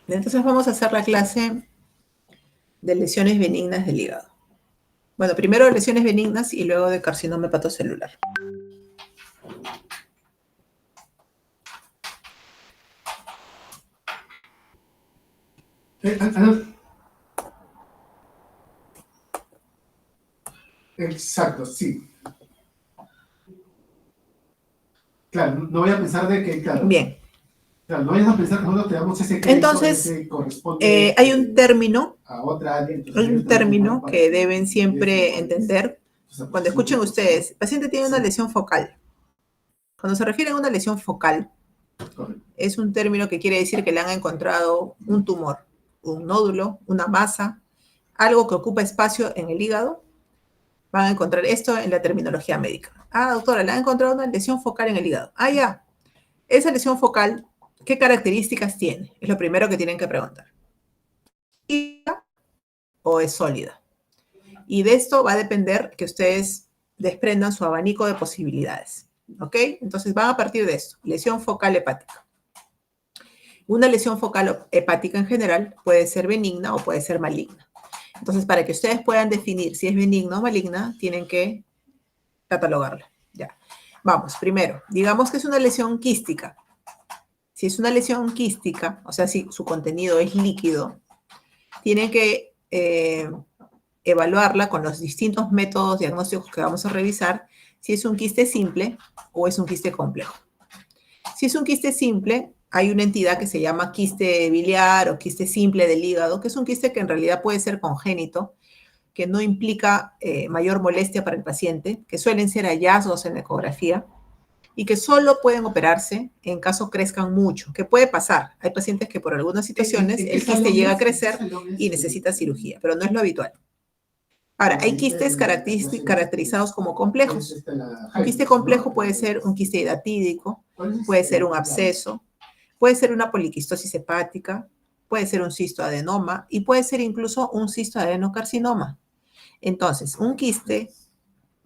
Entonces vamos a hacer la clase de lesiones benignas del hígado. Bueno, primero de lesiones benignas y luego de carcinoma hepatocelular. Exacto, sí. Claro, no voy a pensar de que, claro. Bien. Claro, no vayas a pensar que nosotros te damos ese crédito. Entonces, ese corresponde hay un término, a otra área. hay un término que deben siempre entender cuando escuchen ustedes. El paciente tiene una lesión focal. Cuando se refiere a una lesión focal, es un término que quiere decir que le han encontrado un tumor, un nódulo, una masa, algo que ocupa espacio en el hígado. Van a encontrar esto en la terminología médica. Ah, doctora, le han encontrado una lesión focal en el hígado. Ah, ya. Esa lesión focal, ¿qué características tiene? Es lo primero que tienen que preguntar. ¿O es sólida? Y de esto va a depender que ustedes desprendan su abanico de posibilidades. ¿Ok? Entonces van a partir de esto. Lesión focal hepática. Una lesión focal hepática en general puede ser benigna o puede ser maligna. Entonces, para que ustedes puedan definir si es benigna o maligna, tienen que catalogarla. Ya. Vamos, primero, digamos que es una lesión quística. Si es una lesión quística, o sea, si su contenido es líquido, tienen que evaluarla con los distintos métodos diagnósticos que vamos a revisar, si es un quiste simple o es un quiste complejo. Si es un quiste simple, hay una entidad que se llama quiste biliar o quiste simple del hígado, que es un quiste que en realidad puede ser congénito, que no implica mayor molestia para el paciente, que suelen ser hallazgos en la ecografía y que solo pueden operarse en caso crezcan mucho, que puede pasar. Hay pacientes que por algunas situaciones el quiste llega a crecer y necesita cirugía, pero no es lo habitual. Ahora, hay quistes caracterizados como complejos. Un quiste complejo puede ser un quiste hidatídico, puede ser un absceso, puede ser una poliquistosis hepática, puede ser un cistoadenoma y puede ser incluso un cistoadenocarcinoma. Entonces, un quiste,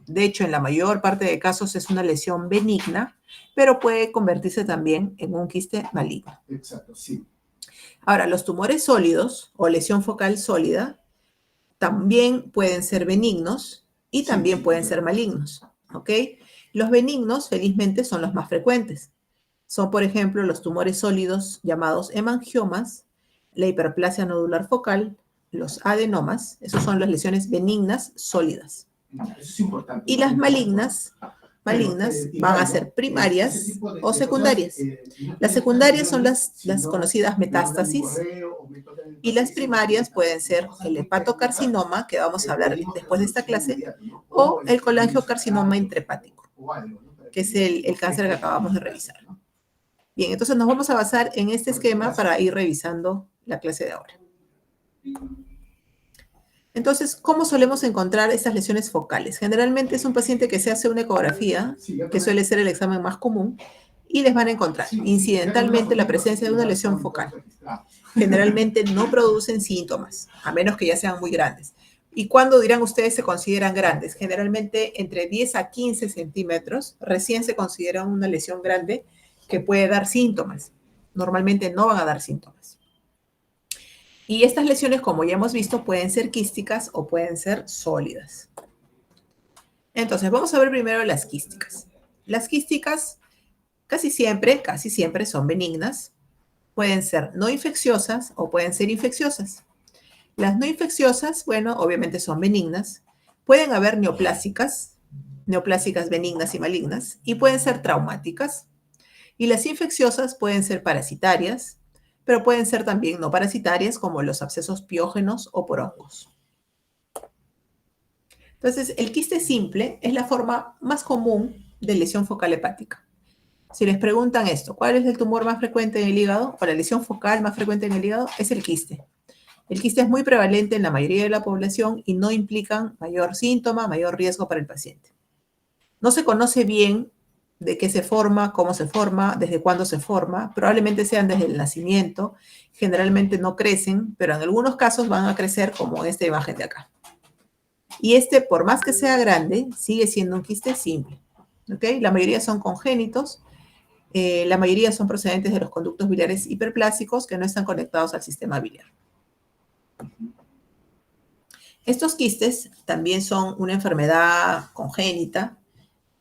de hecho, en la mayor parte de casos es una lesión benigna, pero puede convertirse también en un quiste maligno. Exacto, sí. Ahora, los tumores sólidos o lesión focal sólida también pueden ser benignos y también pueden ser malignos, ¿ok? Los benignos, felizmente, son los más frecuentes. Son, por ejemplo, los tumores sólidos llamados hemangiomas, la hiperplasia nodular focal, los adenomas, esas son las lesiones benignas sólidas. Eso es importante. Y las malignas van a ser primarias o secundarias. Las secundarias son las conocidas metástasis y las primarias pueden ser el hepatocarcinoma, que vamos a hablar después de esta clase, o el colangiocarcinoma intrahepático, que es el cáncer que acabamos de revisar. Bien, entonces nos vamos a basar en este esquema para ir revisando la clase de ahora. Entonces, ¿cómo solemos encontrar estas lesiones focales? Generalmente es un paciente que se hace una ecografía, que suele ser el examen más común, y les van a encontrar incidentalmente la presencia de una lesión focal. Generalmente no producen síntomas, a menos que ya sean muy grandes. ¿Y cuándo dirán ustedes se consideran grandes? Generalmente entre 10 a 15 centímetros recién se considera una lesión grande que puede dar síntomas. Normalmente no van a dar síntomas. Y estas lesiones, como ya hemos visto, pueden ser quísticas o pueden ser sólidas. Entonces, vamos a ver primero las quísticas. Las quísticas casi siempre son benignas. Pueden ser no infecciosas o pueden ser infecciosas. Las no infecciosas, bueno, obviamente son benignas. Pueden haber neoplásicas benignas y malignas, y pueden ser traumáticas. Y las infecciosas pueden ser parasitarias, pero pueden ser también no parasitarias, como los abscesos piógenos o por hongos. Entonces, el quiste simple es la forma más común de lesión focal hepática. Si les preguntan esto, ¿cuál es el tumor más frecuente en el hígado o la lesión focal más frecuente en el hígado? Es el quiste. El quiste es muy prevalente en la mayoría de la población y no implican mayor síntoma, mayor riesgo para el paciente. No se conoce bien de qué se forma, cómo se forma, desde cuándo se forma. Probablemente sean desde el nacimiento. Generalmente no crecen, pero en algunos casos van a crecer como esta imagen de acá. Y por más que sea grande, sigue siendo un quiste simple. ¿Okay? La mayoría son congénitos. La mayoría son procedentes de los conductos biliares hiperplásicos que no están conectados al sistema biliar. Estos quistes también son una enfermedad congénita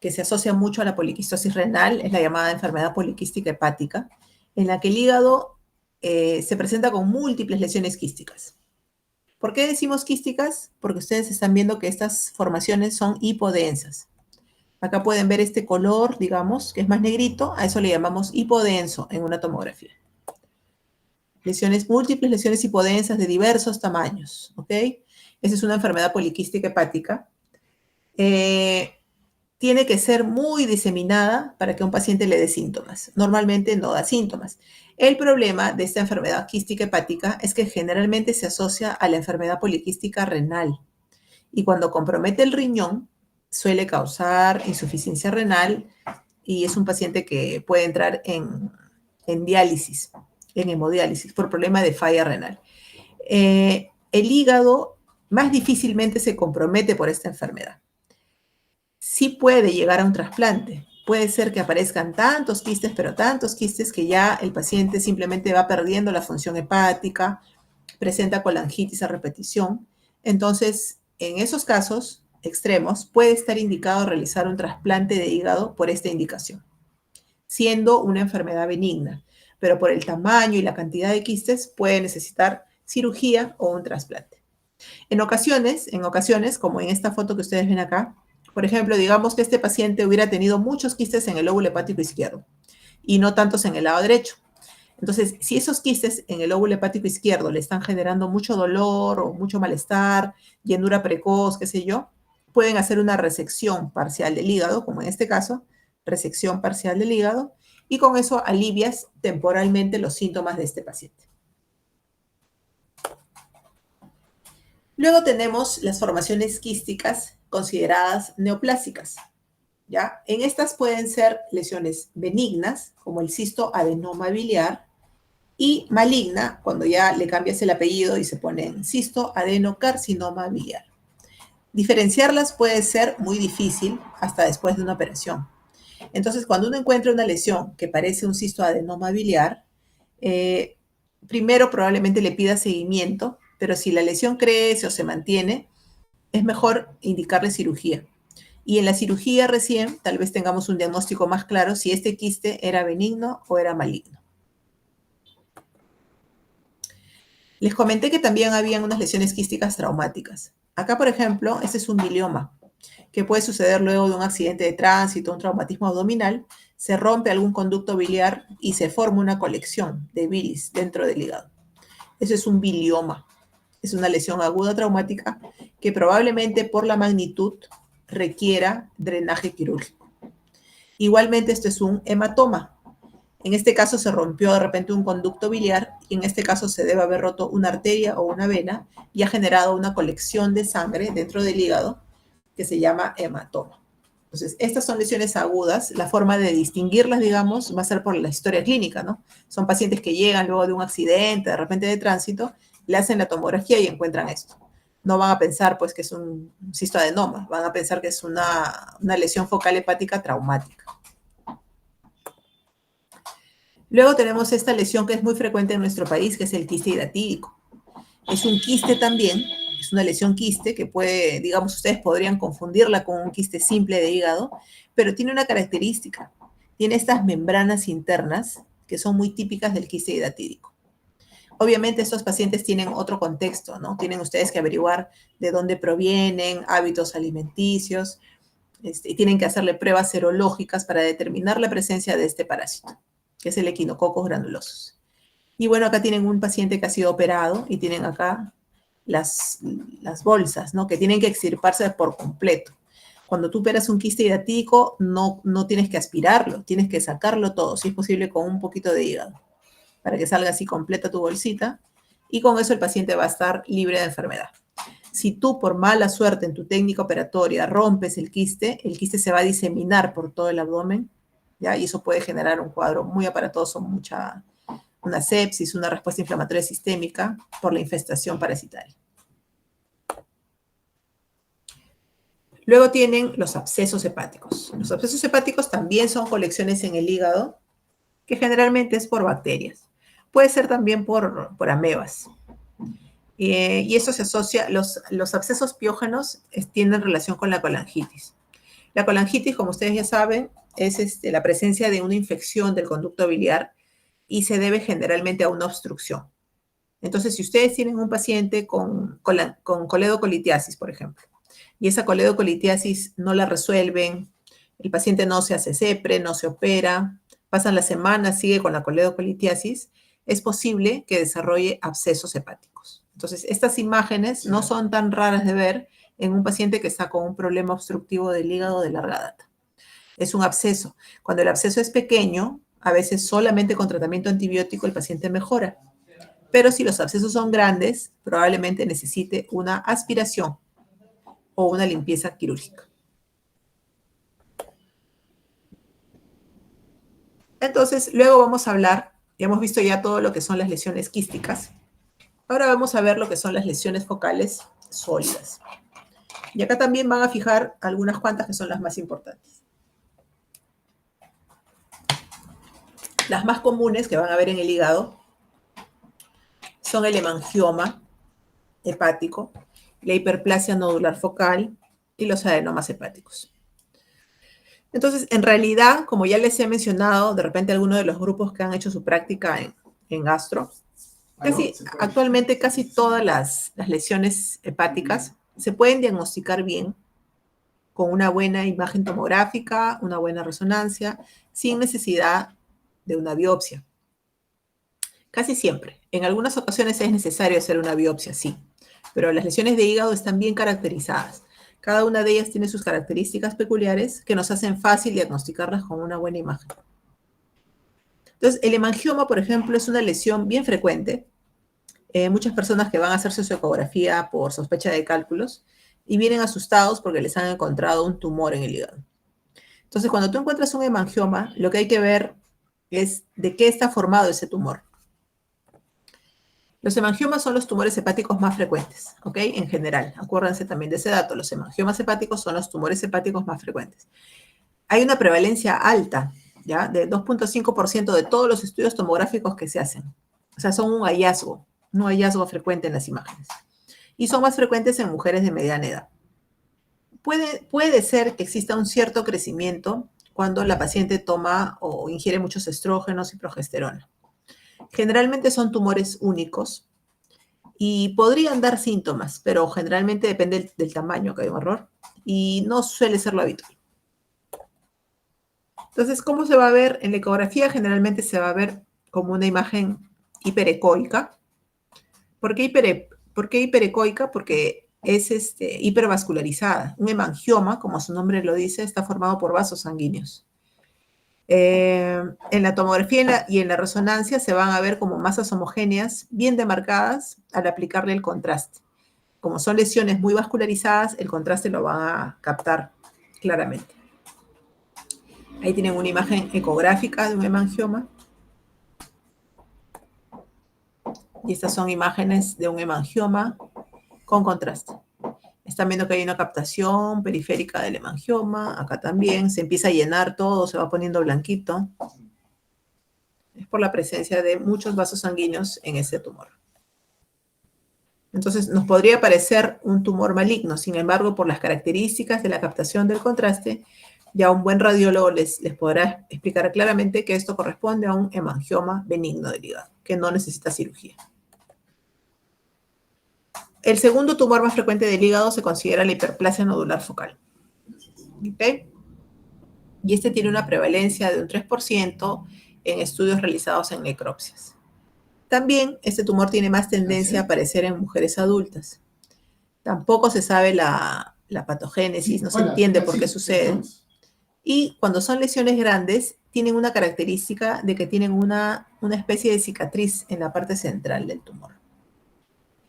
que se asocia mucho a la poliquistosis renal, es la llamada enfermedad poliquística hepática, en la que el hígado se presenta con múltiples lesiones quísticas. ¿Por qué decimos quísticas? Porque ustedes están viendo que estas formaciones son hipodensas. Acá pueden ver este color, digamos, que es más negrito, a eso le llamamos hipodenso en una tomografía. Múltiples lesiones hipodensas de diversos tamaños, ¿ok? Esa es una enfermedad poliquística hepática. Tiene que ser muy diseminada para que un paciente le dé síntomas. Normalmente no da síntomas. El problema de esta enfermedad quística hepática es que generalmente se asocia a la enfermedad poliquística renal. Y cuando compromete el riñón, suele causar insuficiencia renal y es un paciente que puede entrar en diálisis, en hemodiálisis, por problema de falla renal. El hígado más difícilmente se compromete por esta enfermedad. Sí puede llegar a un trasplante. Puede ser que aparezcan tantos quistes, pero tantos quistes que ya el paciente simplemente va perdiendo la función hepática, presenta colangitis a repetición. Entonces, en esos casos extremos, puede estar indicado realizar un trasplante de hígado por esta indicación, siendo una enfermedad benigna, pero por el tamaño y la cantidad de quistes puede necesitar cirugía o un trasplante. En ocasiones, como en esta foto que ustedes ven acá, por ejemplo, digamos que este paciente hubiera tenido muchos quistes en el lóbulo hepático izquierdo y no tantos en el lado derecho. Entonces, si esos quistes en el lóbulo hepático izquierdo le están generando mucho dolor o mucho malestar, llenura precoz, qué sé yo, pueden hacer una resección parcial del hígado, como en este caso, resección parcial del hígado, y con eso alivias temporalmente los síntomas de este paciente. Luego tenemos las formaciones quísticas consideradas neoplásicas, ¿ya? En estas pueden ser lesiones benignas, como el cisto adenoma biliar, y maligna, cuando ya le cambias el apellido y se pone cisto adenocarcinoma biliar. Diferenciarlas puede ser muy difícil hasta después de una operación. Entonces, cuando uno encuentra una lesión que parece un cisto adenoma biliar, primero probablemente le pida seguimiento, pero si la lesión crece o se mantiene, es mejor indicarle cirugía. Y en la cirugía recién tal vez tengamos un diagnóstico más claro si este quiste era benigno o era maligno. Les comenté que también habían unas lesiones quísticas traumáticas. Acá, por ejemplo, este es un bilioma, que puede suceder luego de un accidente de tránsito, un traumatismo abdominal, se rompe algún conducto biliar y se forma una colección de bilis dentro del hígado. Eso es un bilioma. Es una lesión aguda traumática que probablemente por la magnitud requiera drenaje quirúrgico. Igualmente, esto es un hematoma. En este caso se rompió de repente un conducto biliar y en este caso se debe haber roto una arteria o una vena y ha generado una colección de sangre dentro del hígado que se llama hematoma. Entonces, estas son lesiones agudas. La forma de distinguirlas, digamos, va a ser por la historia clínica, ¿no? Son pacientes que llegan luego de un accidente, de repente de tránsito, le hacen la tomografía y encuentran esto. No van a pensar, pues, que es un cistoadenoma, van a pensar que es una lesión focal hepática traumática. Luego tenemos esta lesión que es muy frecuente en nuestro país, que es el quiste hidatídico. Es un quiste también, es una lesión quiste que puede, digamos, ustedes podrían confundirla con un quiste simple de hígado, pero tiene una característica. Tiene estas membranas internas que son muy típicas del quiste hidatídico. Obviamente estos pacientes tienen otro contexto, ¿no? Tienen ustedes que averiguar de dónde provienen, hábitos alimenticios, y tienen que hacerle pruebas serológicas para determinar la presencia de este parásito, que es el equinococos granulosos. Y bueno, acá tienen un paciente que ha sido operado y tienen acá las bolsas, ¿no? Que tienen que extirparse por completo. Cuando tú operas un quiste hidatídico, no tienes que aspirarlo, tienes que sacarlo todo, si es posible con un poquito de hígado, para que salga así completa tu bolsita, y con eso el paciente va a estar libre de enfermedad. Si tú por mala suerte en tu técnica operatoria rompes el quiste se va a diseminar por todo el abdomen, ¿ya? Y eso puede generar un cuadro muy aparatoso, una sepsis, una respuesta inflamatoria sistémica por la infestación parasitaria. Luego tienen los abscesos hepáticos. Los abscesos hepáticos también son colecciones en el hígado que generalmente es por bacterias. Puede ser también por amebas. Y eso se asocia, los abscesos piógenos tienen relación con la colangitis. La colangitis, como ustedes ya saben, es la presencia de una infección del conducto biliar y se debe generalmente a una obstrucción. Entonces, si ustedes tienen un paciente con coledocolitiasis, por ejemplo, y esa coledocolitiasis no la resuelven, el paciente no se hace CEPRE, no se opera, pasan las semanas, sigue con la coledocolitiasis, es posible que desarrolle abscesos hepáticos. Entonces, estas imágenes no son tan raras de ver en un paciente que está con un problema obstructivo del hígado de larga data. Es un absceso. Cuando el absceso es pequeño, a veces solamente con tratamiento antibiótico el paciente mejora. Pero si los abscesos son grandes, probablemente necesite una aspiración o una limpieza quirúrgica. Entonces, luego vamos a hablar, ya hemos visto ya todo lo que son las lesiones quísticas. Ahora vamos a ver lo que son las lesiones focales sólidas. Y acá también van a fijar algunas cuantas que son las más importantes. Las más comunes que van a ver en el hígado son el hemangioma hepático, la hiperplasia nodular focal y los adenomas hepáticos. Entonces, en realidad, como ya les he mencionado, de repente algunos de los grupos que han hecho su práctica en gastro, actualmente casi todas las lesiones hepáticas se pueden diagnosticar bien con una buena imagen tomográfica, una buena resonancia, sin necesidad de una biopsia. Casi siempre. En algunas ocasiones es necesario hacer una biopsia, sí, pero las lesiones de hígado están bien caracterizadas. Cada una de ellas tiene sus características peculiares que nos hacen fácil diagnosticarlas con una buena imagen. Entonces, el hemangioma, por ejemplo, es una lesión bien frecuente. Muchas personas que van a hacerse su ecografía por sospecha de cálculos y vienen asustados porque les han encontrado un tumor en el hígado. Entonces, cuando tú encuentras un hemangioma, lo que hay que ver es de qué está formado ese tumor. Los hemangiomas son los tumores hepáticos más frecuentes, ¿ok? En general, acuérdense también de ese dato. Los hemangiomas hepáticos son los tumores hepáticos más frecuentes. Hay una prevalencia alta, ¿ya? De 2.5% de todos los estudios tomográficos que se hacen. O sea, son un hallazgo frecuente en las imágenes. Y son más frecuentes en mujeres de mediana edad. Puede ser que exista un cierto crecimiento cuando la paciente toma o ingiere muchos estrógenos y progesterona. Generalmente son tumores únicos y podrían dar síntomas, pero generalmente depende del tamaño, que hay un error, y no suele ser lo habitual. Entonces, ¿cómo se va a ver? En la ecografía generalmente se va a ver como una imagen hiperecoica. ¿Por qué hiperecoica? Porque es hipervascularizada. Un hemangioma, como su nombre lo dice, está formado por vasos sanguíneos. En la tomografía y en la resonancia se van a ver como masas homogéneas bien demarcadas al aplicarle el contraste. Como son lesiones muy vascularizadas, el contraste lo van a captar claramente. Ahí tienen una imagen ecográfica de un hemangioma. Y estas son imágenes de un hemangioma con contraste. Están viendo que hay una captación periférica del hemangioma. Acá también se empieza a llenar todo, se va poniendo blanquito. Es por la presencia de muchos vasos sanguíneos en ese tumor. Entonces, nos podría parecer un tumor maligno. Sin embargo, por las características de la captación del contraste, ya un buen radiólogo les podrá explicar claramente que esto corresponde a un hemangioma benigno del hígado, que no necesita cirugía. El segundo tumor más frecuente del hígado se considera la hiperplasia nodular focal. ¿Okay? Y este tiene una prevalencia de un 3% en estudios realizados en necropsias. También este tumor tiene más tendencia a aparecer en mujeres adultas. Tampoco se sabe la patogénesis, no se entiende por qué sucede. Y cuando son lesiones grandes, tienen una característica de que tienen una especie de cicatriz en la parte central del tumor.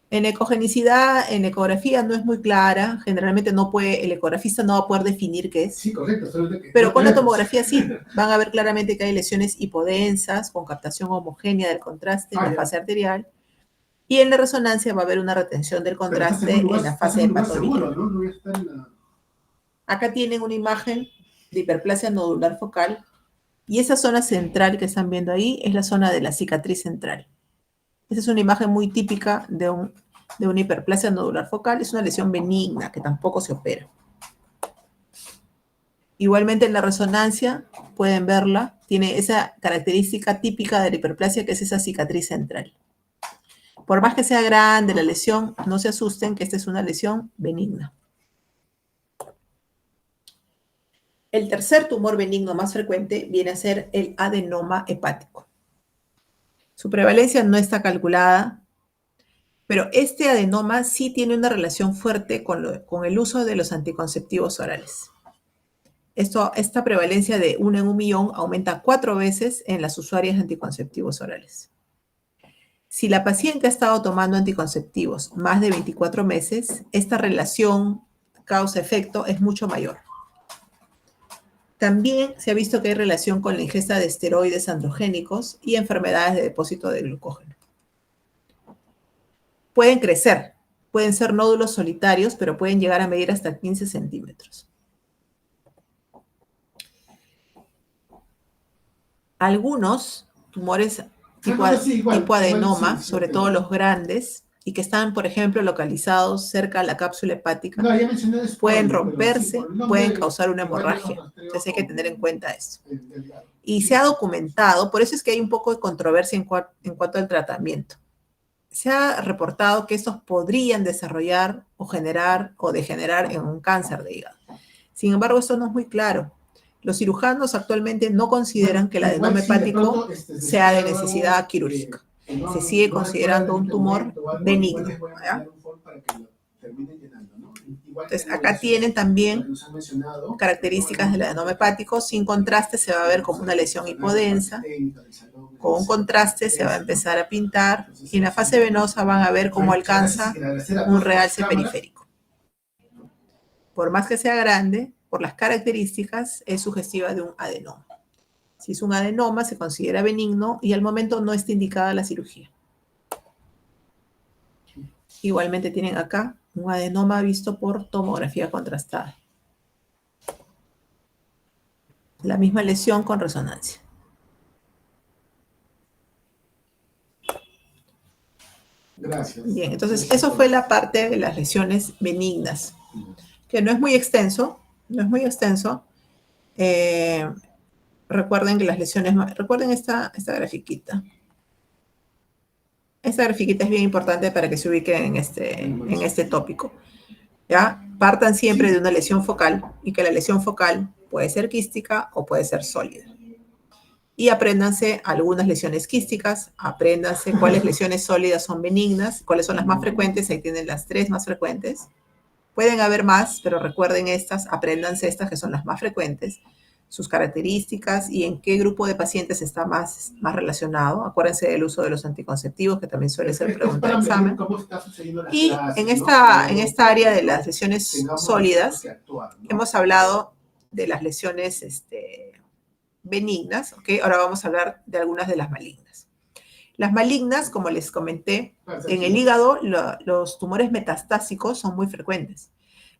En ecogenicidad, en ecografía no es muy clara, generalmente el ecografista no va a poder definir qué es. Sí, correcto. Pero con la tomografía sí, van a ver claramente que hay lesiones hipodensas con captación homogénea del contraste en la fase arterial. Y en la resonancia va a haber una retención del contraste en la fase hepatobiliar. Acá tienen una imagen de hiperplasia nodular focal Y esa zona central que están viendo ahí es la zona de la cicatriz central. Esa es una imagen muy típica de una hiperplasia nodular focal. Es una lesión benigna que tampoco se opera. Igualmente en la resonancia, pueden verla, tiene esa característica típica de la hiperplasia que es esa cicatriz central. Por más que sea grande la lesión, no se asusten que esta es una lesión benigna. El tercer tumor benigno más frecuente viene a ser el adenoma hepático. Su prevalencia no está calculada, pero este adenoma sí tiene una relación fuerte con el uso de los anticonceptivos orales. Esta prevalencia de 1 en 1.000.000 aumenta 4 veces en las usuarias de anticonceptivos orales. Si la paciente ha estado tomando anticonceptivos más de 24 meses, esta relación causa-efecto es mucho mayor. También se ha visto que hay relación con la ingesta de esteroides androgénicos y enfermedades de depósito de glucógeno. Pueden crecer, pueden ser nódulos solitarios, pero pueden llegar a medir hasta 15 centímetros. Algunos tumores tipo adenoma, sobre todo los grandes, y que están, por ejemplo, localizados cerca de la cápsula hepática, pueden romperse, pueden causar una hemorragia. Entonces hay que tener en cuenta esto. Y se ha documentado, por eso es que hay un poco de controversia en cuanto al tratamiento. Se ha reportado que estos podrían desarrollar o generar o degenerar en un cáncer de hígado. Sin embargo, esto no es muy claro. Los cirujanos actualmente no consideran que el adenoma hepático sea de necesidad quirúrgica. Se sigue considerando un tumor benigno. ¿Ya? Entonces, acá tienen también características del adenoma hepático. Sin contraste se va a ver como una lesión hipodensa. Con contraste se va a empezar a pintar y en la fase venosa van a ver cómo alcanza un realce periférico. Por más que sea grande, por las características, es sugestiva de un adenoma. Si es un adenoma, se considera benigno y al momento no está indicada la cirugía. Igualmente tienen acá un adenoma visto por tomografía contrastada. La misma lesión con resonancia. Gracias. Bien, entonces eso fue la parte de las lesiones benignas, que no es muy extenso, no es muy extenso. Recuerden que las lesiones, recuerden esta grafiquita. Esta grafiquita es bien importante para que se ubiquen en este tópico. ¿Ya? Partan siempre de una lesión focal y que la lesión focal puede ser quística o puede ser sólida. Y apréndanse algunas lesiones quísticas, apréndanse cuáles lesiones sólidas son benignas, cuáles son las más frecuentes, ahí tienen las 3 más frecuentes. Pueden haber más, pero recuerden estas, apréndanse estas que son las más frecuentes, sus características y en qué grupo de pacientes está más relacionado. Acuérdense del uso de los anticonceptivos, que también suele ser pregunta de examen. Y en esta área de las lesiones sólidas, hemos hablado de las lesiones benignas, ¿ok? Ahora vamos a hablar de algunas de las malignas. Las malignas, como les comenté, en el hígado los tumores metastásicos son muy frecuentes.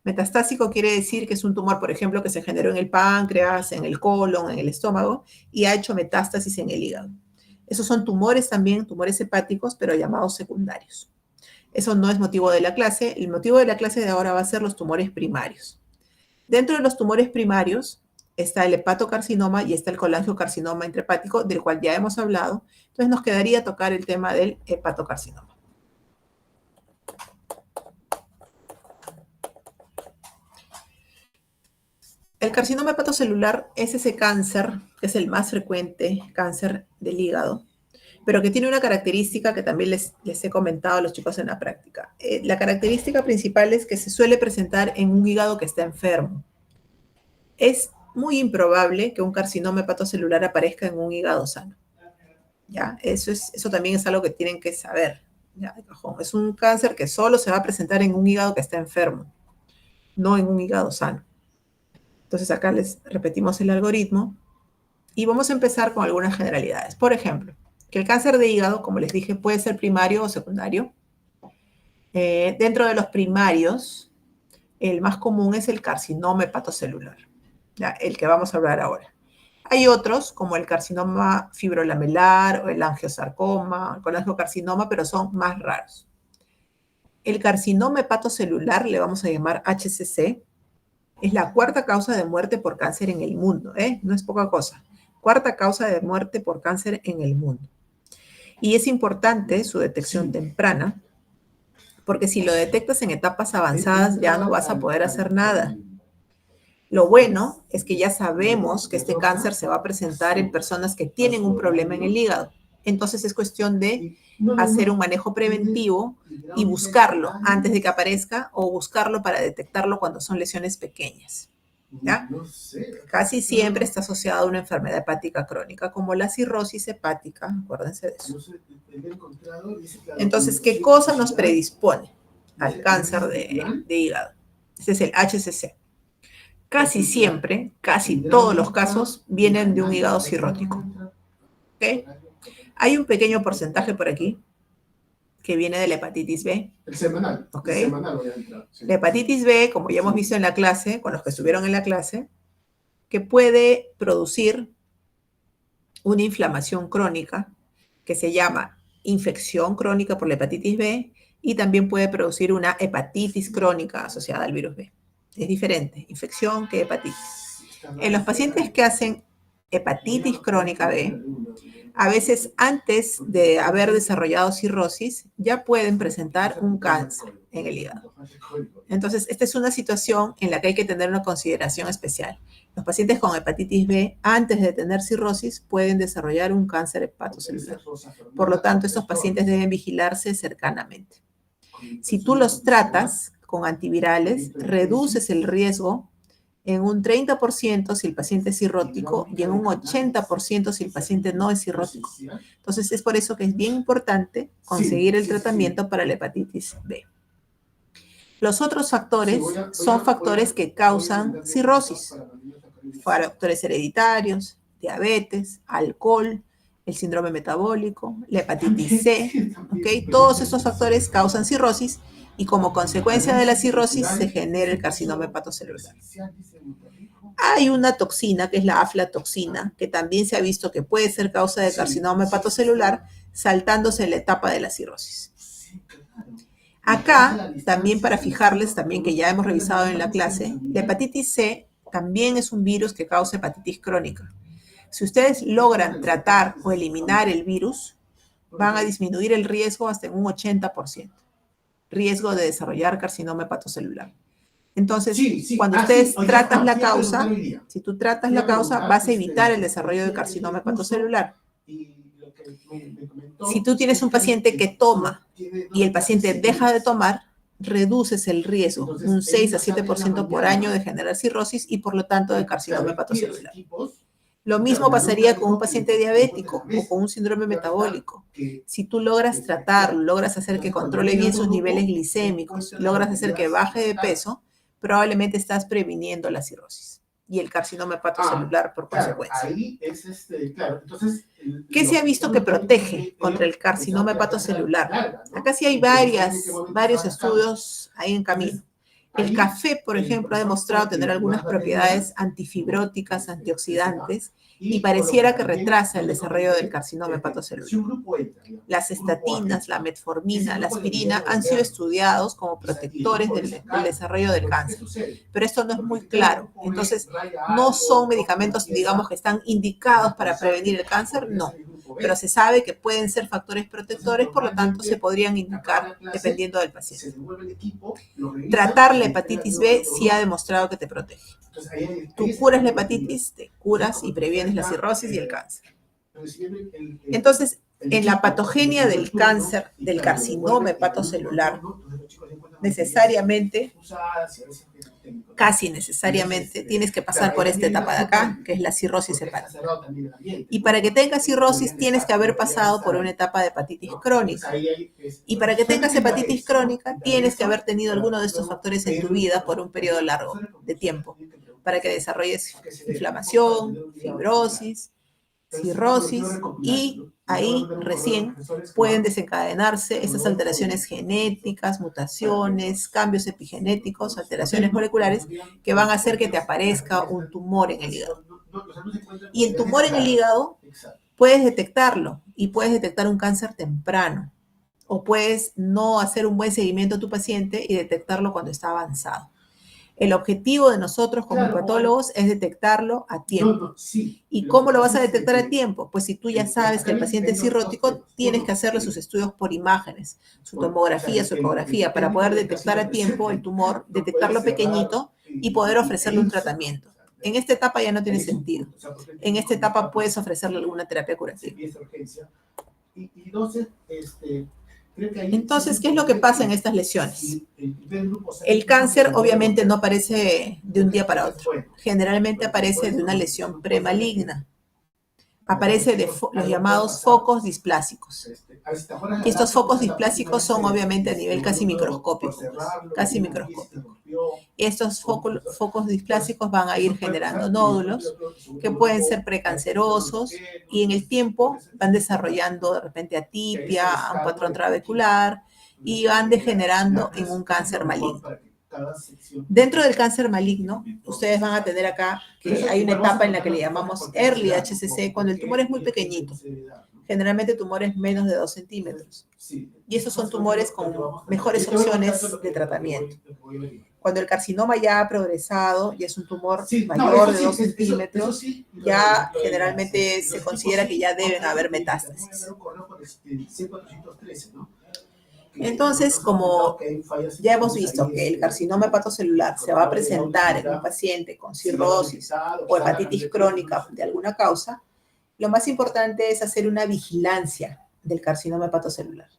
Metastásico quiere decir que es un tumor, por ejemplo, que se generó en el páncreas, en el colon, en el estómago, y ha hecho metástasis en el hígado. Esos son tumores también, tumores hepáticos, pero llamados secundarios. Eso no es motivo de la clase. El motivo de la clase de ahora va a ser los tumores primarios. Dentro de los tumores primarios está el hepatocarcinoma y está el colangiocarcinoma intrahepático, del cual ya hemos hablado. Entonces nos quedaría tocar el tema del hepatocarcinoma. El carcinoma hepatocelular es ese cáncer, que es el más frecuente, cáncer del hígado, pero que tiene una característica que también les he comentado a los chicos en la práctica. La característica principal es que se suele presentar en un hígado que está enfermo. Es muy improbable que un carcinoma hepatocelular aparezca en un hígado sano. ¿Ya? Eso también es algo que tienen que saber. ¿Ya? De cajón. Es un cáncer que solo se va a presentar en un hígado que está enfermo, no en un hígado sano. Entonces acá les repetimos el algoritmo y vamos a empezar con algunas generalidades. Por ejemplo, que el cáncer de hígado, como les dije, puede ser primario o secundario. Dentro de los primarios, el más común es el carcinoma hepatocelular, ¿ya? El que vamos a hablar ahora. Hay otros, como el carcinoma fibrolamelar o el angiosarcoma, el colangiocarcinoma, pero son más raros. El carcinoma hepatocelular, le vamos a llamar HCC, es la cuarta causa de muerte por cáncer en el mundo, ¿eh? No es poca cosa. Cuarta causa de muerte por cáncer en el mundo. Y es importante su detección temprana, porque si lo detectas en etapas avanzadas ya no vas a poder hacer nada. Lo bueno es que ya sabemos que este cáncer se va a presentar en personas que tienen un problema en el hígado. Entonces es cuestión de hacer un manejo preventivo y buscarlo antes de que aparezca o buscarlo para detectarlo cuando son lesiones pequeñas. ¿Ya? Casi siempre está asociado a una enfermedad hepática crónica, como la cirrosis hepática, acuérdense de eso. Entonces, ¿qué cosa nos predispone al cáncer de hígado? Este es el HCC. Casi siempre, casi todos los casos vienen de un hígado cirrótico. ¿Okay? Hay un pequeño porcentaje por aquí que viene de la hepatitis B. El semanal. ¿Okay? El semanal voy a entrar. Sí. La hepatitis B, como ya hemos visto en la clase, con los que estuvieron en la clase, que puede producir una inflamación crónica que se llama infección crónica por la hepatitis B y también puede producir una hepatitis crónica asociada al virus B. Es diferente, infección que hepatitis. En los pacientes que hacen hepatitis crónica B, a veces antes de haber desarrollado cirrosis, ya pueden presentar un cáncer en el hígado. Entonces, esta es una situación en la que hay que tener una consideración especial. Los pacientes con hepatitis B, antes de tener cirrosis, pueden desarrollar un cáncer hepatocelular. Por lo tanto, estos pacientes deben vigilarse cercanamente. Si tú los tratas con antivirales, reduces el riesgo en un 30% si el paciente es cirrótico y en un 80% si el paciente no es cirrótico. Entonces, es por eso que es bien importante conseguir el tratamiento para la hepatitis B. Los otros factores son factores que causan cirrosis, factores hereditarios, diabetes, alcohol, el síndrome metabólico, la hepatitis C, ¿okay? Todos estos factores causan cirrosis y como consecuencia de la cirrosis se genera el carcinoma hepatocelular. Hay una toxina, que es la aflatoxina, que también se ha visto que puede ser causa de carcinoma hepatocelular, saltándose la etapa de la cirrosis. Acá, también para fijarles, también que ya hemos revisado en la clase, la hepatitis C también es un virus que causa hepatitis crónica. Si ustedes logran tratar o eliminar el virus, van a disminuir el riesgo hasta en un 80%. Riesgo de desarrollar carcinoma hepatocelular. Entonces, cuando ustedes tratan la causa, si tú tratas la causa, vas a evitar el desarrollo de carcinoma hepatocelular. Si tú tienes un paciente que toma y el paciente deja de tomar, reduces el riesgo, un 6 a 7% por año de generar cirrosis y por lo tanto de carcinoma hepatocelular. Lo mismo pasaría con un paciente diabético o con un síndrome metabólico. Si tú logras tratarlo, logras hacer que controle bien sus niveles glicémicos, logras hacer que baje de peso, probablemente estás previniendo la cirrosis y el carcinoma hepatocelular por consecuencia. Ahí es claro. Entonces, ¿qué se ha visto que protege contra el carcinoma hepatocelular? Acá sí hay varios estudios ahí en camino. El café, por ejemplo, ha demostrado tener algunas propiedades antifibróticas, antioxidantes, y pareciera que retrasa el desarrollo del carcinoma hepatocelular. Las estatinas, la metformina, la aspirina han sido estudiados como protectores del desarrollo del cáncer, pero esto no es muy claro. Entonces, no son medicamentos, digamos, que están indicados para prevenir el cáncer, no. Pero se sabe que pueden ser factores protectores, por lo tanto, se podrían indicar dependiendo del paciente. Tratar la hepatitis B sí ha demostrado que te protege. Tú curas la hepatitis, te curas y previenes la cirrosis y el cáncer. Entonces, en la patogenia del cáncer, del carcinoma hepatocelular, necesariamente, casi necesariamente, tienes que pasar por esta etapa de acá, que es la cirrosis hepática. Y para que tengas cirrosis, tienes que haber pasado por una etapa de hepatitis crónica. Y para que tengas hepatitis crónica, tienes que haber tenido alguno de estos factores en tu vida por un periodo largo de tiempo, para que desarrolles inflamación, fibrosis, cirrosis, y ahí recién pueden desencadenarse estas alteraciones genéticas, mutaciones, cambios epigenéticos, alteraciones moleculares que van a hacer que te aparezca un tumor en el hígado. Y el tumor en el hígado puedes detectarlo y puedes detectar un cáncer temprano. O puedes no hacer un buen seguimiento a tu paciente y detectarlo cuando está avanzado. El objetivo de nosotros como hepatólogos es detectarlo a tiempo. ¿Y cómo lo vas a detectar a tiempo? Pues si tú ya sabes que el paciente es cirrótico, tienes que hacerle sus estudios por imágenes, su tomografía, su ecografía, para poder detectar a tiempo el tumor, detectarlo pequeñito y poder ofrecerle un tratamiento. En esta etapa ya no tiene sentido. En esta etapa puedes ofrecerle alguna terapia curativa. Entonces, ¿qué es lo que pasa en estas lesiones? El cáncer obviamente no aparece de un día para otro. Generalmente aparece de una lesión premaligna. Aparece de los llamados focos displásicos. Y estos focos displásicos son obviamente a nivel casi microscópico. Casi microscópico. Estos focos displásicos van a ir generando nódulos que pueden ser precancerosos y en el tiempo van desarrollando de repente atipia, un patrón trabecular y van degenerando en un cáncer maligno. Dentro del cáncer maligno, ustedes van a tener acá que hay una etapa en la que le llamamos early HCC, cuando el tumor es muy pequeñito. Generalmente tumores menos de 2 centímetros. Y esos son tumores con mejores opciones de tratamiento. Cuando el carcinoma ya ha progresado y es un tumor mayor de 2 centímetros, ya generalmente se considera que ya deben haber metástasis. Entonces, como ya hemos visto que el carcinoma hepatocelular se va a presentar en un paciente con cirrosis o hepatitis crónica de alguna causa, lo más importante es hacer una vigilancia del carcinoma hepatocelular.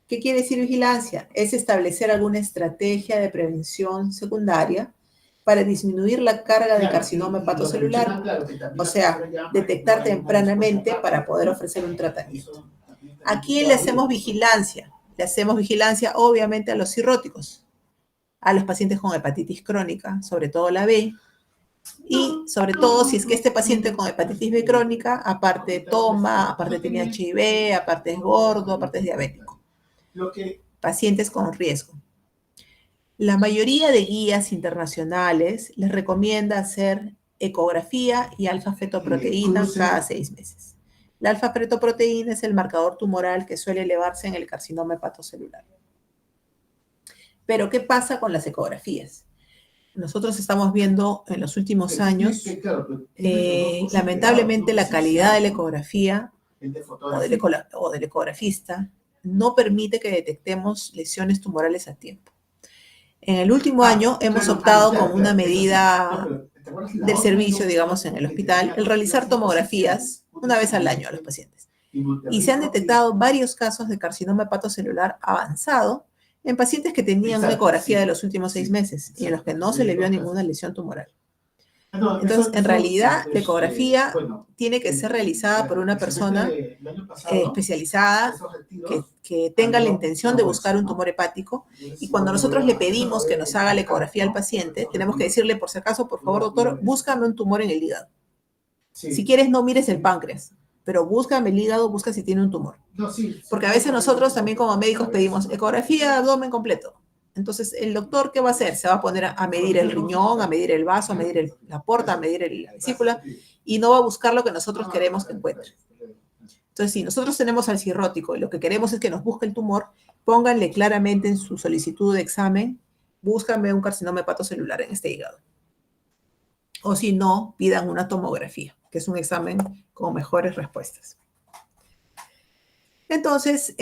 ¿Qué quiere decir vigilancia? Es establecer alguna estrategia de prevención secundaria para disminuir la carga de carcinoma hepatocelular, o sea, detectar tempranamente para poder ofrecer un tratamiento. ¿A quién le hacemos vigilancia? Le hacemos vigilancia obviamente a los cirróticos, a los pacientes con hepatitis crónica, sobre todo la B, y sobre todo si es que este paciente con hepatitis B crónica, aparte toma, aparte tiene HIV, aparte es gordo, aparte es diabético. Pacientes con riesgo. La mayoría de guías internacionales les recomienda hacer ecografía y alfa-fetoproteína cada 6 meses. La alfa-fetoproteína es el marcador tumoral que suele elevarse en el carcinoma hepatocelular. Pero, ¿qué pasa con las ecografías? Nosotros estamos viendo en los últimos años, lamentablemente, la calidad de la ecografía o del ecografista no permite que detectemos lesiones tumorales a tiempo. En el último año hemos optado como una medida del servicio, digamos, en el hospital, el realizar tomografías una vez al año a los pacientes. Y se han detectado varios casos de carcinoma hepatocelular avanzado en pacientes que tenían una ecografía de los últimos 6 meses y en los que no se le vio ninguna lesión tumoral. Entonces, en realidad, la ecografía tiene que ser realizada por una persona especializada que tenga la intención de buscar un tumor hepático, y cuando nosotros le pedimos que nos haga la ecografía al paciente, tenemos que decirle, por si acaso, por favor, doctor, búscame un tumor en el hígado. Si quieres, no mires el páncreas, pero búscame el hígado, busca si tiene un tumor. Porque a veces nosotros también como médicos pedimos ecografía de abdomen completo. Entonces, ¿el doctor qué va a hacer? Se va a poner a medir el riñón, a medir el vaso, a medir la porta, a medir la vesícula, y no va a buscar lo que nosotros queremos que encuentre. Entonces, si nosotros tenemos al cirrótico y lo que queremos es que nos busque el tumor, pónganle claramente en su solicitud de examen, búscame un carcinoma hepatocelular en este hígado. O si no, pidan una tomografía, que es un examen con mejores respuestas. Entonces,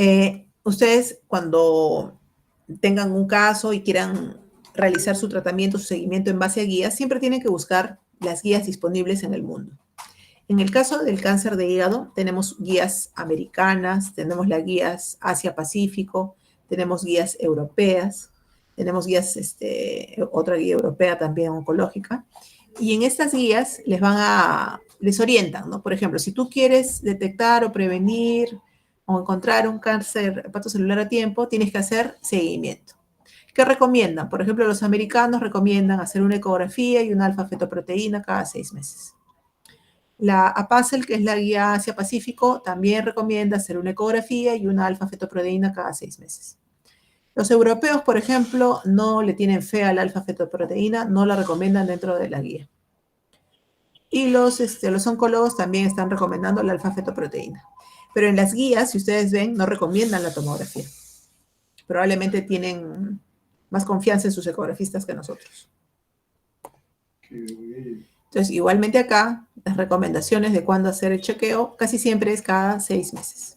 ustedes cuando tengan un caso y quieran realizar su tratamiento, su seguimiento en base a guías, siempre tienen que buscar las guías disponibles en el mundo. En el caso del cáncer de hígado, tenemos guías americanas, tenemos las guías Asia-Pacífico, tenemos guías europeas, tenemos guías, otra guía europea también oncológica, y en estas guías les orientan, ¿no? Por ejemplo, si tú quieres detectar o prevenir o encontrar un cáncer hepatocelular a tiempo, tienes que hacer seguimiento. ¿Qué recomiendan? Por ejemplo, los americanos recomiendan hacer una ecografía y una alfa-fetoproteína cada 6 meses. La APACEL, que es la guía Asia-Pacífico, también recomienda hacer una ecografía y una alfa-fetoproteína cada 6 meses. Los europeos, por ejemplo, no le tienen fe a la alfa-fetoproteína, no la recomiendan dentro de la guía. Y los oncólogos también están recomendando la alfa-fetoproteína. Pero en las guías, si ustedes ven, no recomiendan la tomografía. Probablemente tienen más confianza en sus ecografistas que nosotros. Entonces, igualmente acá, las recomendaciones de cuándo hacer el chequeo casi siempre es cada 6 meses.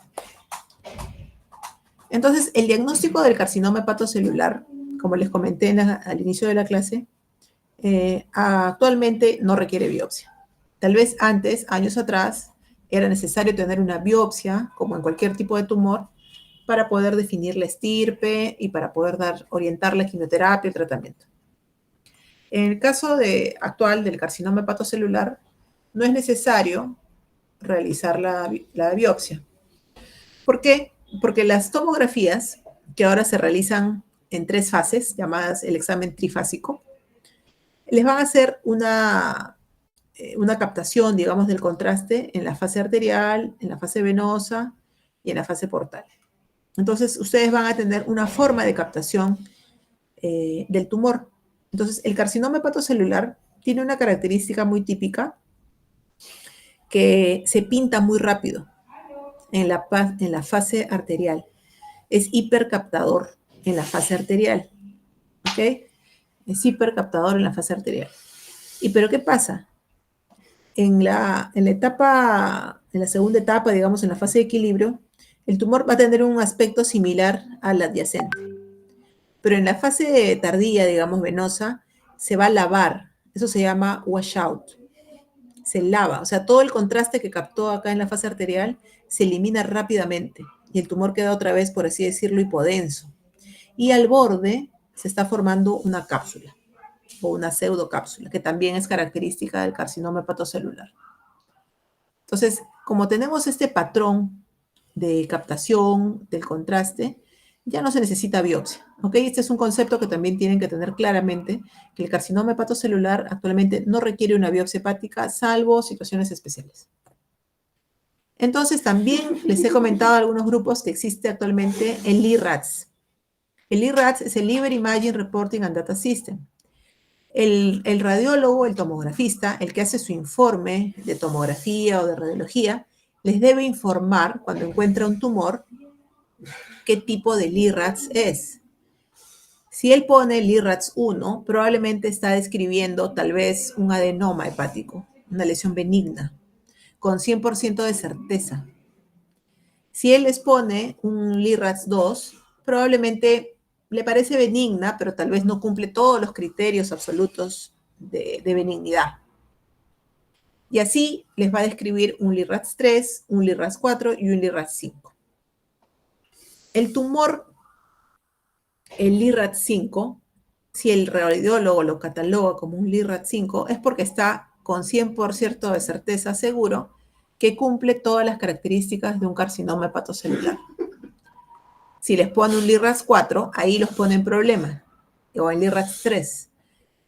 Entonces, el diagnóstico del carcinoma hepatocelular, como les comenté al inicio de la clase, actualmente no requiere biopsia. Tal vez antes, años atrás, era necesario tener una biopsia, como en cualquier tipo de tumor, para poder definir la estirpe y para poder orientar la quimioterapia y el tratamiento. En el caso actual del carcinoma hepatocelular, no es necesario realizar la biopsia. ¿Por qué? Porque las tomografías, que ahora se realizan en 3 fases, llamadas el examen trifásico, les van a hacer una captación, digamos, del contraste en la fase arterial, en la fase venosa y en la fase portal. Entonces, ustedes van a tener una forma de captación del tumor. Entonces, el carcinoma hepatocelular tiene una característica muy típica que se pinta muy rápido en la fase arterial. Es hipercaptador en la fase arterial. ¿Ok? Es hipercaptador en la fase arterial. ¿Pero qué pasa? En la segunda etapa, digamos, en la fase de equilibrio, el tumor va a tener un aspecto similar al adyacente. Pero en la fase tardía, digamos, venosa, se va a lavar. Eso se llama washout. Se lava. O sea, todo el contraste que captó acá en la fase arterial se elimina rápidamente. Y el tumor queda otra vez, por así decirlo, hipodenso. Y al borde se está formando una cápsula o una pseudocápsula, que también es característica del carcinoma hepatocelular. Entonces, como tenemos este patrón de captación del contraste, ya no se necesita biopsia, ¿ok? Este es un concepto que también tienen que tener claramente, que el carcinoma hepatocelular actualmente no requiere una biopsia hepática, salvo situaciones especiales. Entonces, también les he comentado a algunos grupos que existe actualmente el LIRADS. El LIRADS es el Liver Imaging Reporting and Data System. El radiólogo, el tomografista, el que hace su informe de tomografía o de radiología, les debe informar cuando encuentra un tumor qué tipo de LIRADS es. Si él pone LIRADS 1, probablemente está describiendo tal vez un adenoma hepático, una lesión benigna, con 100% de certeza. Si él les pone un LIRADS 2, probablemente le parece benigna, pero tal vez no cumple todos los criterios absolutos de benignidad. Y así les va a describir un LIRADS 3, un LIRADS 4 y un LIRADS 5. El tumor, el LIRADS 5, si el radiólogo lo cataloga como un LIRADS 5, es porque está con 100% de certeza seguro que cumple todas las características de un carcinoma hepatocelular. Si les pone un LIRADS 4, ahí los pone en problema, o en LIRADS 3,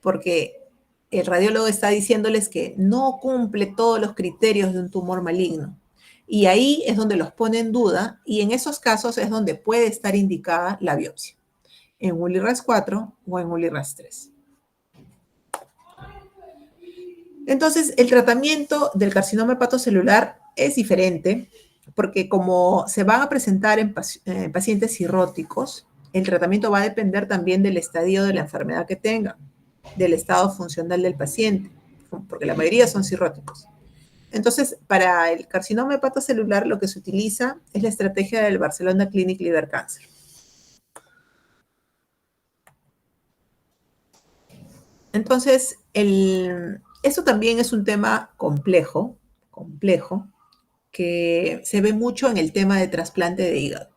porque el radiólogo está diciéndoles que no cumple todos los criterios de un tumor maligno. Y ahí es donde los pone en duda, y en esos casos es donde puede estar indicada la biopsia, en un LIRADS 4 o en un LIRADS 3. Entonces, el tratamiento del carcinoma hepatocelular es diferente, porque como se van a presentar en pacientes cirróticos, el tratamiento va a depender también del estadio de la enfermedad que tengan, del estado funcional del paciente, porque la mayoría son cirróticos. Entonces, para el carcinoma hepatocelular lo que se utiliza es la estrategia del Barcelona Clinic Liver Cancer. Entonces, esto también es un tema complejo, que se ve mucho en el tema de trasplante de hígado.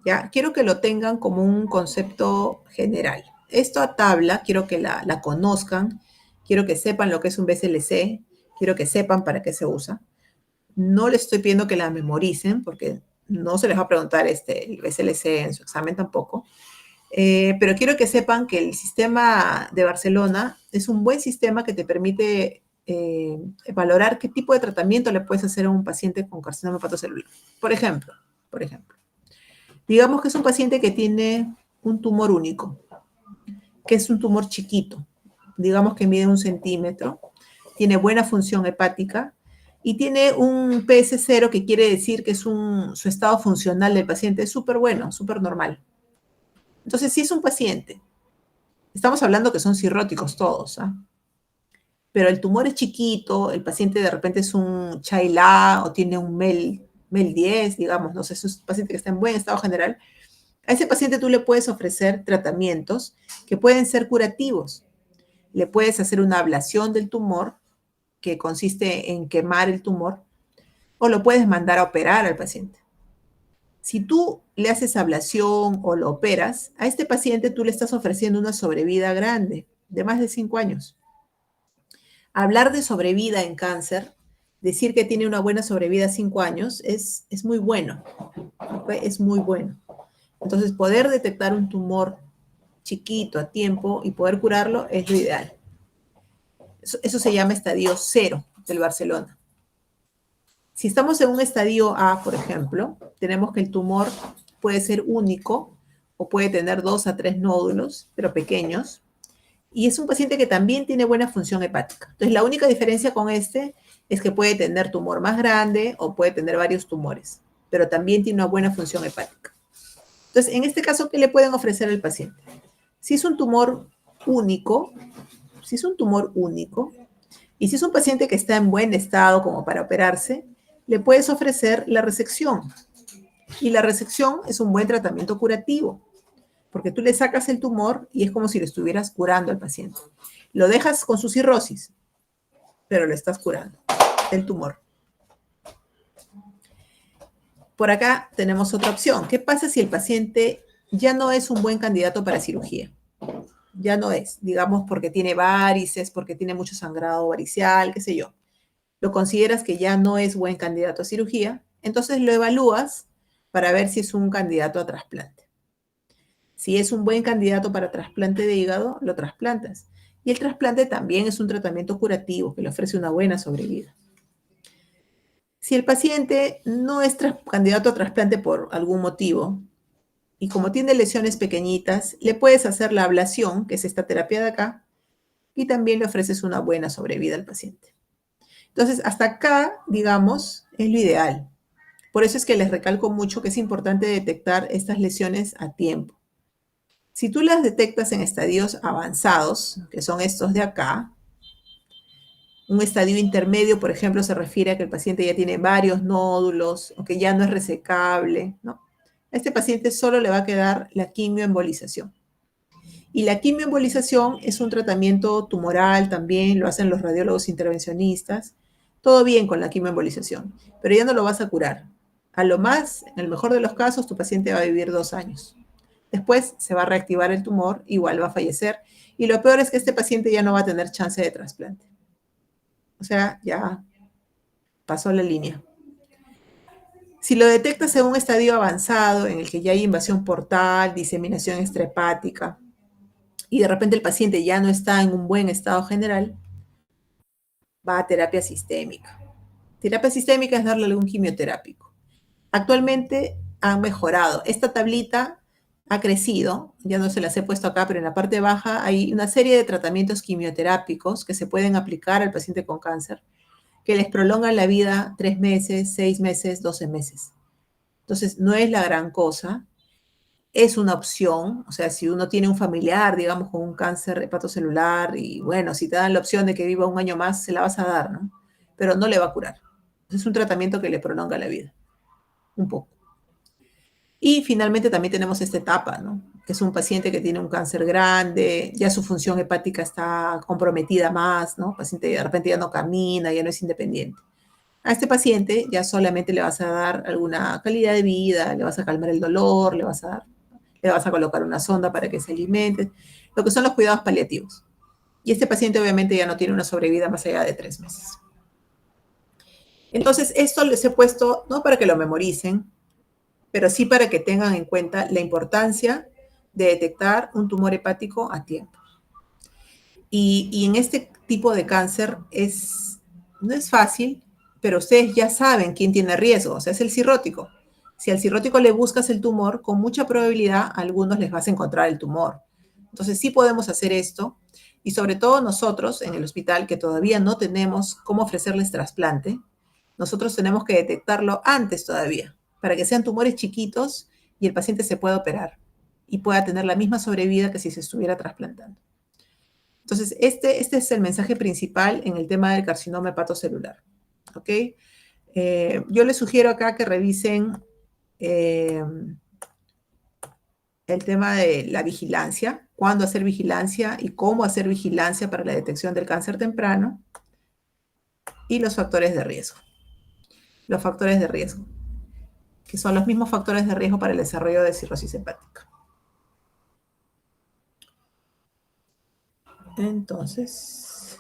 ¿Ya? Quiero que lo tengan como un concepto general. Esto a tabla, quiero que la conozcan, quiero que sepan lo que es un BCLC, quiero que sepan para qué se usa. No les estoy pidiendo que la memoricen, porque no se les va a preguntar el BCLC en su examen tampoco. Pero quiero que sepan que el sistema de Barcelona es un buen sistema que te permite valorar qué tipo de tratamiento le puedes hacer a un paciente con carcinoma hepatocelular. Por ejemplo, digamos que es un paciente que tiene un tumor único, que es un tumor chiquito, digamos que mide 1 centímetro, tiene buena función hepática y tiene un PS0 que quiere decir que su estado funcional del paciente es súper bueno, súper normal. Entonces, si es un paciente, estamos hablando que son cirróticos todos, ¿ah? Pero el tumor es chiquito, el paciente de repente es un Chai-La o tiene un MEL 10, digamos, no sé, es un paciente que está en buen estado general. A ese paciente tú le puedes ofrecer tratamientos que pueden ser curativos. Le puedes hacer una ablación del tumor, que consiste en quemar el tumor, o lo puedes mandar a operar al paciente. Si tú le haces ablación o lo operas, a este paciente tú le estás ofreciendo una sobrevida grande, de más de 5 años. Hablar de sobrevida en cáncer, decir que tiene una buena sobrevida a 5 años, es muy bueno, ¿okay? Es muy bueno. Entonces, poder detectar un tumor chiquito a tiempo y poder curarlo es lo ideal. Eso se llama estadio 0 del Barcelona. Si estamos en un estadio A, por ejemplo, tenemos que el tumor puede ser único o puede tener 2 a 3 nódulos, pero pequeños. Y es un paciente que también tiene buena función hepática. Entonces, la única diferencia con este es que puede tener tumor más grande o puede tener varios tumores, pero también tiene una buena función hepática. Entonces, en este caso, ¿qué le pueden ofrecer al paciente? Si es un tumor único, y si es un paciente que está en buen estado como para operarse, le puedes ofrecer la resección. Y la resección es un buen tratamiento curativo, porque tú le sacas el tumor y es como si lo estuvieras curando al paciente. Lo dejas con su cirrosis, pero lo estás curando, el tumor. Por acá tenemos otra opción. ¿Qué pasa si el paciente ya no es un buen candidato para cirugía? Ya no es, digamos, porque tiene varices, porque tiene mucho sangrado varicial, qué sé yo. Lo consideras que ya no es buen candidato a cirugía, entonces lo evalúas para ver si es un candidato a trasplante. Si es un buen candidato para trasplante de hígado, lo trasplantas. Y el trasplante también es un tratamiento curativo que le ofrece una buena sobrevida. Si el paciente no es candidato a trasplante por algún motivo, y como tiene lesiones pequeñitas, le puedes hacer la ablación, que es esta terapia de acá, y también le ofreces una buena sobrevida al paciente. Entonces, hasta acá, digamos, es lo ideal. Por eso es que les recalco mucho que es importante detectar estas lesiones a tiempo. Si tú las detectas en estadios avanzados, que son estos de acá, un estadio intermedio, por ejemplo, se refiere a que el paciente ya tiene varios nódulos o que ya no es resecable, ¿no? A este paciente solo le va a quedar la quimioembolización. Y la quimioembolización es un tratamiento tumoral también, lo hacen los radiólogos intervencionistas. Todo bien con la quimioembolización, pero ya no lo vas a curar. A lo más, en el mejor de los casos, tu paciente va a vivir 2 años. Después se va a reactivar el tumor, igual va a fallecer. Y lo peor es que este paciente ya no va a tener chance de trasplante. O sea, ya pasó la línea. Si lo detectas en un estadio avanzado, en el que ya hay invasión portal, diseminación extrahepática, y de repente el paciente ya no está en un buen estado general, va a terapia sistémica. Terapia sistémica es darle algún quimioterápico. Actualmente han mejorado. Esta tablita ha crecido, ya no se las he puesto acá, pero en la parte baja hay una serie de tratamientos quimioterápicos que se pueden aplicar al paciente con cáncer, que les prolongan la vida 3 meses, 6 meses, 12 meses. Entonces, no es la gran cosa, es una opción, o sea, si uno tiene un familiar, digamos, con un cáncer hepatocelular, y bueno, si te dan la opción de que viva 1 año más, se la vas a dar, ¿no? Pero no le va a curar. Es un tratamiento que le prolonga la vida, un poco. Y finalmente también tenemos esta etapa, ¿no? Que es un paciente que tiene un cáncer grande, ya su función hepática está comprometida más, ¿no? El paciente de repente ya no camina, ya no es independiente. A este paciente ya solamente le vas a dar alguna calidad de vida, le vas a calmar el dolor, le vas a colocar una sonda para que se alimente, lo que son los cuidados paliativos. Y este paciente obviamente ya no tiene una sobrevida más allá de 3 meses. Entonces, esto les he puesto no para que lo memoricen, pero sí para que tengan en cuenta la importancia de detectar un tumor hepático a tiempo. Y en este tipo de cáncer no es fácil, pero ustedes ya saben quién tiene riesgo, o sea, es el cirrótico. Si al cirrótico le buscas el tumor, con mucha probabilidad a algunos les vas a encontrar el tumor. Entonces sí podemos hacer esto, y sobre todo nosotros en el hospital que todavía no tenemos cómo ofrecerles trasplante, nosotros tenemos que detectarlo antes todavía, para que sean tumores chiquitos y el paciente se pueda operar y pueda tener la misma sobrevida que si se estuviera trasplantando. Entonces, este es el mensaje principal en el tema del carcinoma hepatocelular. ¿Ok? Yo les sugiero acá que revisen el tema de la vigilancia, cuándo hacer vigilancia y cómo hacer vigilancia para la detección del cáncer temprano y los factores de riesgo. Los factores de riesgo, que son los mismos factores de riesgo para el desarrollo de cirrosis hepática. Entonces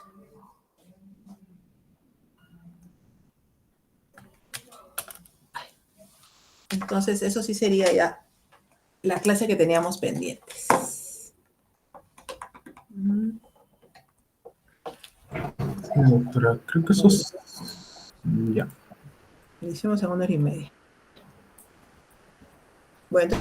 eso sí sería ya la clase que teníamos pendientes. Sí, doctora, creo que eso es... Ya. Lo hicimos en 1 hora y media. Bueno,